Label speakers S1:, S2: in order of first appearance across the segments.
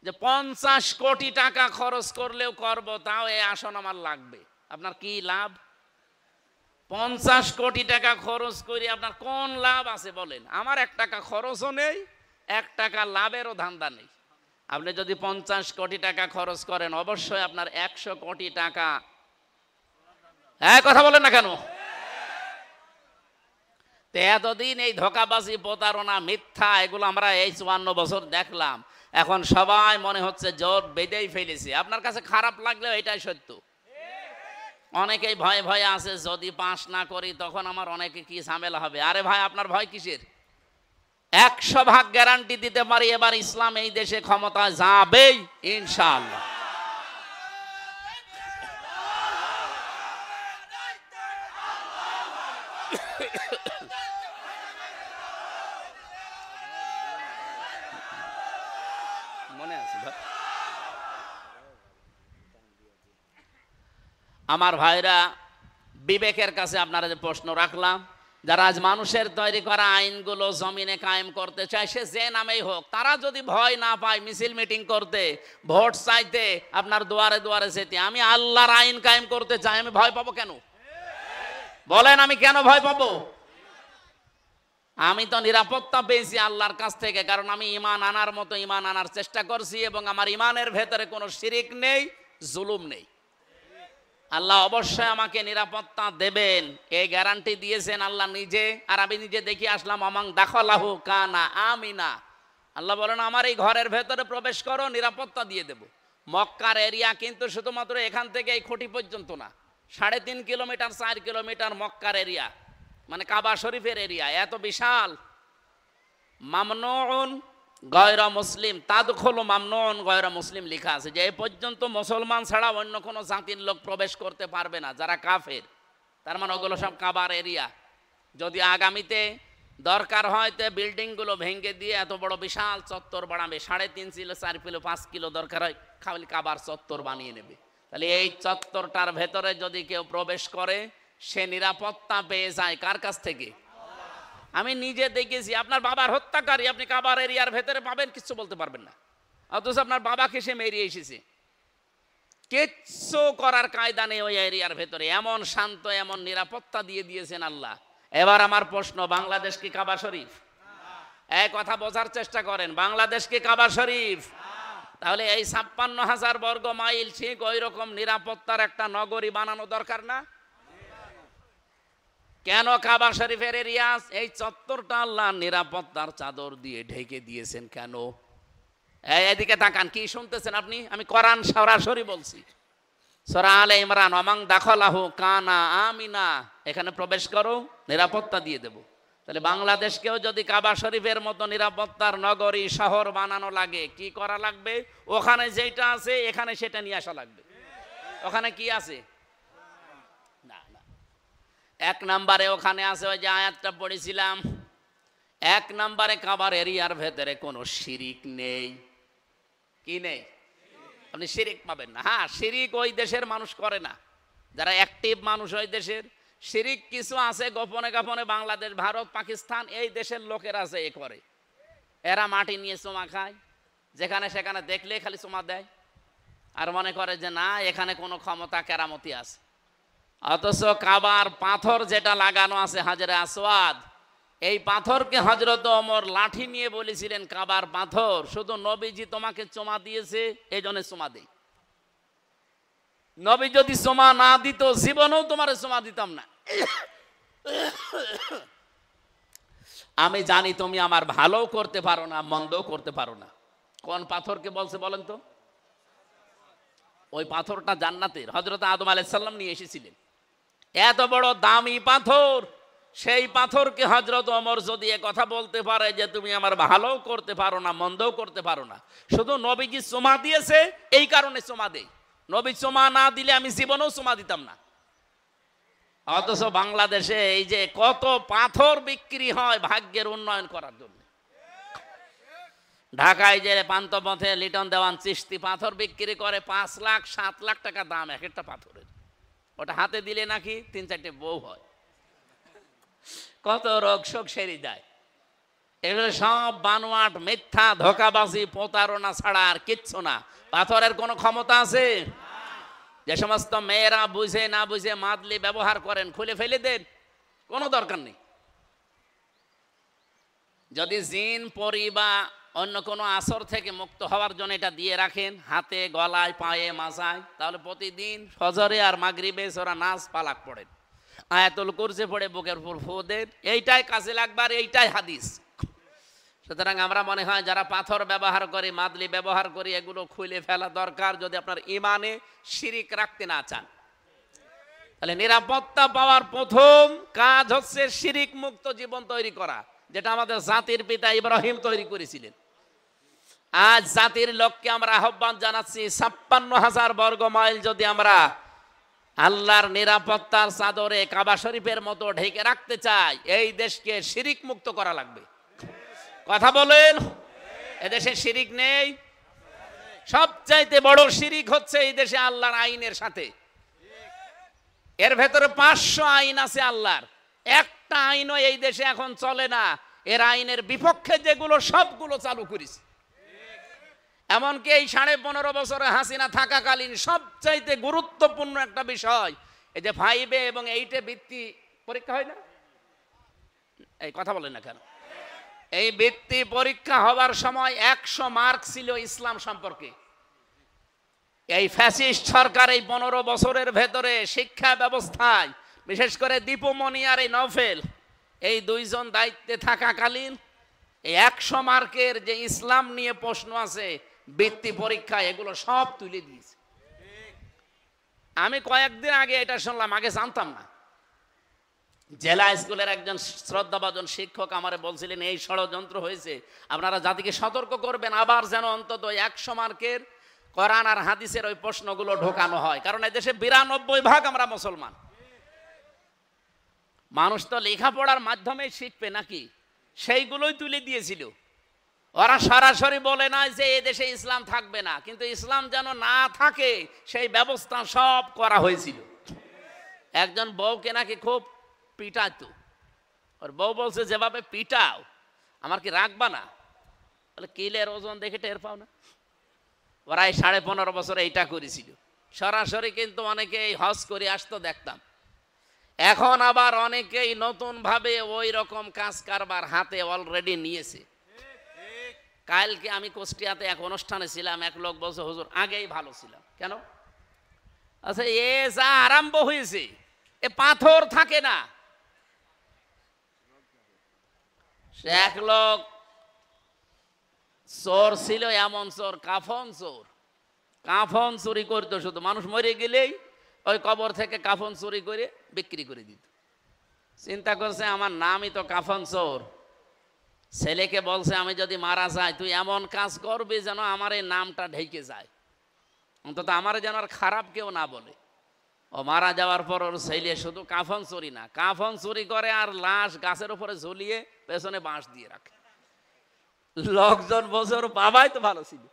S1: যে 50 কোটি টাকা খরচ করলেও করব, তাও এই আসন আমার লাগবে। আপনার কি লাভ? 50 কোটি টাকা খরচ করে আপনার কোন লাভ আছে বলেন? আমার 1 টাকা খরচও নেই, 1 টাকা লাভেরও ধান্দা নেই। আপনি যদি 50 কোটি টাকা খরচ করেন, অবশ্যই আপনার 100 কোটি টাকা। হ্যাঁ, কথা বলেন না কেন? তো এতদিন এই ধোঁকাবাজি, প্রতারণা, মিথ্যা, এগুলো আমরা এই 54 বছর দেখলাম। এখন সবাই মনে হচ্ছে জোর বেঁধেই ফেলেছে। আপনার কাছে খারাপ লাগলেও এটাই সত্য। অনেকেই ভয়ে ভয়ে আছে, যদি পাস না করি তখন আমার অনেকে কি ঝামেলা হবে। আরে ভাই, আপনার ভয় কিসের? 100% গ্যারান্টি দিতে পারি, এবার ইসলাম এই দেশে ক্ষমতায় যাবেই ইনশাআল্লাহ। মনে আছে ভাই? আমার ভাইরা, বিবেকের কাছে আপনারা যে প্রশ্ন রাখলাম, যারা আজ মানুষের তৈরি করা আইনগুলো জমিনে কায়েম করতে চায়, সে যে নামেই হোক, তারা যদি ভয় না পায় মিছিল মিটিং করতে, ভোট চাইতে, আপনার দুয়ারে দুয়ারে যেতে, আমি আল্লাহর আইন কায়েম করতে চাই, আমি ভয় পাবো কেন? বলেন, আমি কেন ভয় পাবো? আমি তো নিরাপত্তা পেয়েছি আল্লাহর কাছ থেকে, কারণ আমি ঈমান আনার মতো ঈমান আনার চেষ্টা করছি, এবং আমার ঈমানের ভেতরে কোনো শিরিক নেই, জুলুম নেই। আল্লাহ অবশ্যই আমাকে নিরাপত্তা দেবেন, এই গ্যারান্টি দিয়েছেন আল্লাহ নিজে। আর আমি নিজে দেখি আসলাম, আমাং দাখালাহু কানা আমিনা। আল্লাহ বলেন, আমার এই ঘরের ভেতরে প্রবেশ করো, নিরাপত্তা দিয়ে দেব। মক্কার এরিয়া কিন্তু শুধুমাত্র এখান থেকে এই খুঁটি পর্যন্ত না, 3.5 কিলোমিটার 4 কিলোমিটার মক্কার এরিয়া, মানে কাবা শরীফের এরিয়া, এত বিশাল। মামনুন গয়রা মুসলিম তাদখুলু মামনুন গয়রা মুসলিম লেখা আছে, যে এই পর্যন্ত মুসলমান ছাড়া অন্য কোনো জাতির লোক প্রবেশ করতে পারবে না, যারা কাফের। তার মানে ওগুলো সব কাবার এরিয়া। যদি আগামীতে দরকার হয় তো বিল্ডিংগুলো ভেঙে দিয়ে এত বড় বিশাল চত্বর বানাবে, 3.5 কিলো 4 কিলো 5 কিলো দরকার হয়, খালি কাবার চত্বর বানিয়ে নেবে। তাহলে এই চত্বরটার ভেতরে যদি কেউ প্রবেশ করে, সে নিরাপত্তা পেয়ে যায় কার কাছ থেকে? আমি নিজে দেখেছি, আপনার বাবার হত্যাকারী আপনি কাবার এরিয়ার ভেতরে পাবেন, কিচ্ছু বলতে পারবেন না। অথচ আপনার বাবাকে সে মেরিয়ে এসেছে, কিচ্ছু করার কায়দা নেই ওই এরিয়ার ভেতরে। এমন শান্ত, এমন নিরাপত্তা দিয়ে দিয়েছেন আল্লাহ। এবার আমার প্রশ্ন, বাংলাদেশ কি কাবা শরীফ? এই কথা বোঝার চেষ্টা করেন, বাংলাদেশ কি কাবা শরীফ? তাহলে এই 56,000 বর্গ মাইল ঠিক ওই রকম নিরাপত্তার একটা নগরী বানানো দরকার না? কেন কাবা শরীফের এরিয়া এই চত্বরটা আল্লাহ নিরাপত্তার চাদর দিয়ে ঢেকে দিয়েছেন কেন? এদিকে তাকান, কি শুনতেছেন আপনি? আমি কোরআন সরাসরি বলছি, সূরা আলে ইমরান, ওয়ামান দাখালাহু কানা আমিনা, এখানে প্রবেশ করো, নিরাপত্তা দিয়ে দেব। তাহলে বাংলাদেশকেও যদি কাবা শরীফের মতো নিরাপত্তার নগরী শহর বানানো লাগে, কি করা লাগবে? ওখানে যেটা আছে এখানে সেটা নিয়ে আসা লাগবে। ওখানে কি আছে? না না, 1 নম্বরে ওখানে আছে ওই যে আয়াতটা পড়েছিলাম, 1 নম্বরে কাবার এরিয়ার ভেতরে কোনো শিরিক নেই। কি নেই? আপনি শিরিক পাবেন না। হ্যাঁ, শিরিক ওই দেশের মানুষ করে না, যারা অ্যাক্টিভ মানুষ ওই দেশের। শিরিক কিছু আছে গোপনে গোপনে, বাংলাদেশ, ভারত, পাকিস্তান এই দেশের লোকের আছে, এ করে। এরা মাটি নিয়ে চুমা খায়, যেখানে সেখানে দেখলে খালি চুমা দেয়, আর মনে করে যে না, এখানে কোনো ক্ষমতা কেরামতি আছে। অথচ কাবার পাথর যেটা লাগানো আছে, হাজরে আসওয়াদ, এই পাথরকে হযরত ওমর লাঠি নিয়ে বলেছিলেন, কাবার পাথর, শুধু নবীজি তোমাকে চুমা দিয়েছে এই জন্য চুমা দেই। নবী যদি চুমা না দিত, জীবনেও তোমার চুমা দিতাম না। আমি জানি তুমি আমার ভালো করতে পারো না, মন্দও করতে পারো না। কোন পাথরকে বলছে বলেন তো? ওই পাথরটা জান্নাতের, হযরত আদম আলাইহিস সালাম নিয়ে এসেছিলেন। এত বড় দামি পাথর, সেই পাথরকে হযরত ওমর যদি এ কথা বলতে পারে যে তুমি আমার ভালো করতে পারো না, মন্দও করতে পারো না, শুধু নবীজি চুমা দিয়েছে এই কারণে চুমা দেই, নবী চুমা না দিলে আমি জীবনেও চুমা দিতাম না। অথচ বাংলাদেশে এই যে কত পাথর বিক্রি হয় ভাগ্যের উন্নয়ন করার জন্য। ঢাকায় যে পান্থপথে লিটন দেওয়ান চিশতি পাথর বিক্রি করে 5 লাখ 7 লাখ টাকা দাম এক একটা পাথরের। ওটা হাতে দিলে নাকি 3-4টে বউ হয়, কত রোগ শোক সেরে যায়। এগুলো সব বানোয়াট, মিথ্যা, ধোকাবাজি, প্রতারণা ছাড়া আর কিচ্ছু না। পাথরের কোনো ক্ষমতা আছে? যে সমস্ত মেয়েরা বুঝে না বুঝে মাদলি ব্যবহার করেন, খুলে ফেলে দেন, কোনো দরকার নেই। যদি জিন, পরি বা অন্য কোনো আসর থেকে মুক্ত হওয়ার জন্য এটা দিয়ে রাখেন হাতে, গলায়, পায়ে, মাথায়, তাহলে প্রতিদিন ফজরে আর মাগরিবে ওরা নাচ পালাক পড়েন, আয়াতুল কুরসি পড়ে বুকের উপর ফু দেন, এইটাই কাজে লাগবে, আর এইটাই হাদিস। সুতরাং আমরা মনে হয় যারা পাথর ব্যবহার করি, মাদলি ব্যবহার করি, এগুলো খুলে ফেলা দরকার, যদি আপনার ইমানে শিরিক রাখতে না চান। তাহলে নিরাপত্তা পাওয়ার প্রথম কাজ হচ্ছে শিরিক মুক্ত জীবন তৈরি করা, যেটা আমাদের জাতির পিতা ইব্রাহিম তৈরি করেছিলেন। আজ জাতির লোককে আমরা আহ্বান জানাচ্ছি, 56,000 বর্গ মাইল যদি আমরা আল্লাহর নিরাপত্তার চাদরে কাবা শরীফের মতো ঢেকে রাখতে চাই, এই দেশকে শিরিক মুক্ত করা লাগবে। কথা বলেন, এদেশে শিরিক নেই? সবচাইতে বড় শিরিক হচ্ছে এই দেশে আল্লাহর আইনের সাথে। এর ভেতরে 500 আইন আছে আল্লাহর, একটা আইনও এই দেশে এখন চলে না। এর আইনের বিপক্ষে যেগুলো সবগুলো চালু করেছে। এমনকি এই 15.5 বছরে হাসিনা থাকাকালীন সবচাইতে গুরুত্বপূর্ণ একটা বিষয়, এই যে 5 এবং 8 বৃত্তি পরীক্ষা হয় না, এই কথা বলেন না কেন? এই বৃত্তি পরীক্ষা হওয়ার সময় 100 মার্ক ছিল ইসলাম সম্পর্কে। এই ফ্যাসিস্ট সরকার এই 15 বছরের ভেতরে শিক্ষা ব্যবস্থায়, বিশেষ করে দীপুমণি আর এই নওফেল, এই দুইজন দায়িত্বে থাকাকালীন এই 100 মার্কের যে ইসলাম নিয়ে প্রশ্ন আছে বৃত্তি পরীক্ষা, এগুলো সব তুলে দিয়েছে। আমি কয়েকদিন আগে এটা শুনলাম, আগে জানতাম না। জেলা স্কুলের একজন শ্রদ্ধাভাজন শিক্ষক আমারে বলছিলেন, এই ষড়যন্ত্র হয়েছে, আপনারা জাতিকে সতর্ক করবেন, আবার যেন অন্তত 100 মার্কের কোরআন আর হাদিসের ওই প্রশ্নগুলো ঢোকানো হয়। কারণ এই দেশে 92% আমরা মুসলমান। মানুষ তো লেখাপড়ার মাধ্যমেই শিখবে নাকি? সেইগুলোই তুলে দিয়েছিল। ওরা সরাসরি বলে না যে এ দেশে ইসলাম থাকবে না, কিন্তু ইসলাম যেন না থাকে সেই ব্যবস্থা সব করা হয়েছিল। একজন বউকে নাকি খুব পিটাতো, ওর বউ বলছে, যেভাবে পিটাও আমার কি রাখবা না? বলে, কিলের ওজন দেখে টের পাও না? ওরা এই 15.5 বছরে এইটা করেছিল সরাসরি। কিন্তু অনেকেই হজ করে আসতো দেখতাম। এখন আবার অনেকেই নতুন ভাবে ওই রকম কাজ কারবার হাতে অলরেডি নিয়েছে। কালকে আমি কুষ্টিয়াতে এক অনুষ্ঠানে ছিলাম, এক লোক বলছে, হুজুর আগেই ভালো ছিলাম। কেন? আচ্ছা, এ যা আরম্ভ হয়েছে, এ পাথর থাকে না। সে এক লোক চোর ছিল, এমন চোর, কাফন চোর। কাফন চুরি করতো, শুধু মানুষ মরে গেলেই ওই কবর থেকে কাফন চুরি করে বিক্রি করে দিত। চিন্তা করছে, আমার নামই তো কাফন চোর। ছেলেকে বলছে, আমি যদি মারা যাই তুই এমন কাজ করবি যেন আমার এই নামটা ঢেকে যায়, অন্তত আমার যেন আর খারাপ কেউ না বলে। ও মারা যাওয়ার পর ওর ছেলে শুধু কাফন চুরি না, কাফন চুরি করে আর লাশ গাছের উপরে ঝুলিয়ে পেছনে বাঁশ দিয়ে রাখে। লোকজন বলছে, ওর বাবাই তো ভালো ছিল,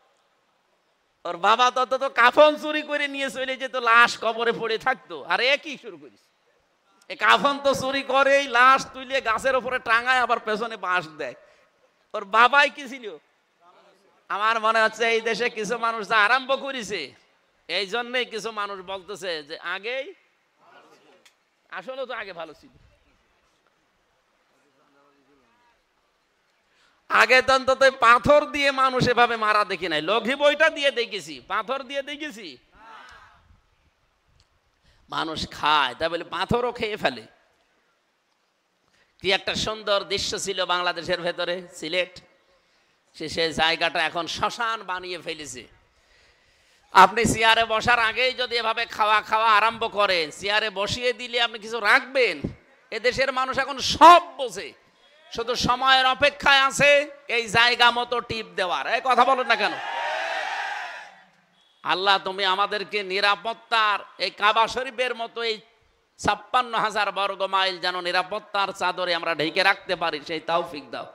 S1: ওর বাবা তো কাফন চুরি করে নিয়ে চলে যেত, লাশ কবরে পড়ে থাকতো, আর এ কি শুরু করিস? এই কাফন তো চুরি করেই লাশ তুলে গাছের উপরে টাঙায়, আবার পেছনে বাঁশ দেয়। ওর বাবাই কি ছিল? আমার মনে হচ্ছে এই দেশে কিছু মানুষ যা আরম্ভ করেছে, এই জন্যই কিছু মানুষ বলতেছে যে আগেই, আসলে তো আগে ভালো ছিল। আগে তো অন্তত পাথর দিয়ে মানুষ এভাবে মারা দেখি নাই। লঘি বইটা দিয়ে দেখেছি, পাথর দিয়ে দেখেছি। মানুষ খায়, তা বলে পাথরও খেয়ে ফেলে। কি একটা সুন্দর দৃশ্য ছিল বাংলাদেশের ভেতরে, সিলেট, সে জায়গাটা এখন শ্মশান বানিয়ে ফেলেছে। আপনি চেয়ারে বসার আগেই যদি এভাবে খাওয়া আরম্ভ করেন, চেয়ারে বসিয়ে দিলে আপনি কিছু রাখবেন? এদেশের মানুষ এখন সব বোঝে, শুধু সময়ের অপেক্ষায় আছে এই জায়গা মতো টিপ দেওয়ার। এই কথা বলেন না কেন? আল্লাহ, তুমি আমাদেরকে নিরাপত্তার এই কাবা শরীফের মতো এই 56,000 বর্গ মাইল যেন নিরাপত্তার চাদরে আমরা ঢেকে রাখতে পারি, সেই তৌফিক দাও।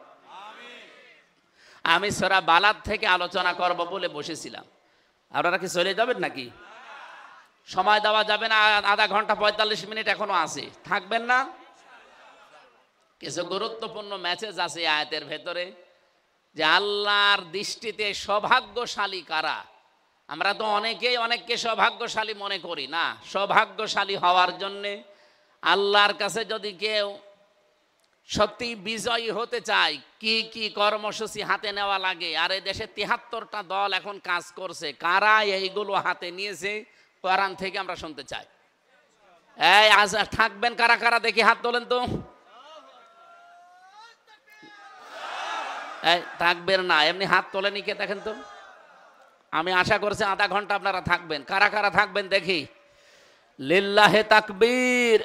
S1: আমি সূরা বালাদ থেকে আলোচনা করব বলে বসেছিলাম। আপনারা কি চলে যাবেন নাকি? সময় দেওয়া যাবে না, আধা ঘন্টা 45 মিনিট এখনো আছে, থাকবেন না? কিছু গুরুত্বপূর্ণ মেসেজ আছে আয়াতের ভেতরে, যে আল্লাহর দৃষ্টিতে সৌভাগ্যশালী কারা। আমরা তো অনেকেই অনেককে সৌভাগ্যশালী মনে করি না। সৌভাগ্যশালী হওয়ার জন্যে আল্লাহর কাছে যদি কেউ সত্যি বিজয়ী হতে চায়, কি কি কর্মসূচি হাতে নেওয়া লাগে, আর এই দেশে ৭৩টা দল এখন কাজ করছে, কারা এইগুলো হাতে নিয়েছে কোরআন থেকে আমরা শুনতে চাই। এই আজ থাকবেন কারা কারা, দেখি হাত তোলেন তো। এই থাকবেন না, এমনি হাত তোলেনি কে দেখেন তো। আমি আশা করছি আধা ঘন্টা আপনারা থাকবেন। কারা কারা থাকবেন দেখি, লিল্লাহে তাকবীর।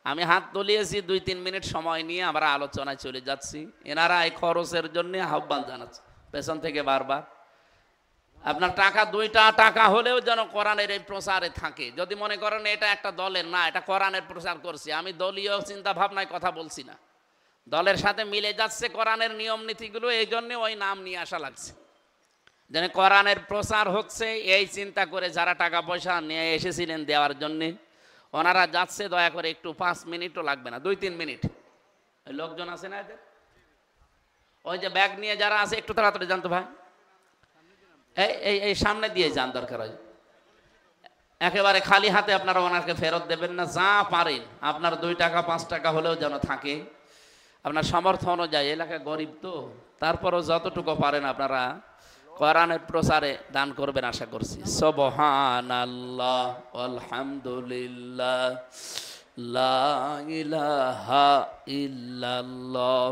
S1: আমি হাত তুলিয়েছি ২-৩ মিনিট সময় নিয়ে আমরা আলোচনায় চলে যাচ্ছি। এনারা এই খরচের জন্য আহ্বান জানাচ্ছে পেছন থেকে বারবার। আপনার টাকা ২টা টাকা হলেও যেন কোরআনের এই প্রচারে থাকে। যদি মনে করেন এটা একটা দলের না, এটা কোরআনের প্রচার করছি, আমি দলীয় চিন্তা ভাবনায় কথা বলছি না, দলের সাথে মিলে যাচ্ছে কোরআনের নিয়ম নীতিগুলো, এই জন্যে ওই নাম নিয়ে আসা লাগছে। যেন কোরআনের প্রচার হচ্ছে এই চিন্তা করে যারা টাকা পয়সা নিয়ে এসেছিলেন দেওয়ার জন্যে, ওনারা যাচ্ছে। দয়া করে একটু 5 মিনিটও লাগবে না, 2-3 মিনিট। ওই লোকজন আছে না এদের, ওই যে ব্যাগ নিয়ে যারা আছে একটু তাড়াতাড়ি জানতো ভাই, এই সামনে দিয়ে যান, দরকার হয়। একেবারে খালি হাতে আপনারা ওনাকে ফেরত দেবেন না, যা পারেন আপনার 2 টাকা 5 টাকা হলেও যেন থাকে আপনার সামর্থ্য অনুযায়ী। এলাকা গরিব তো, তারপরও যতটুকু পারেন আপনারা কোরআনের প্রচারে দান করবেন আশা করছি। সুবহানাল্লাহ আলহামদুলিল্লাহ লা ইলাহা ইল্লাল্লাহ।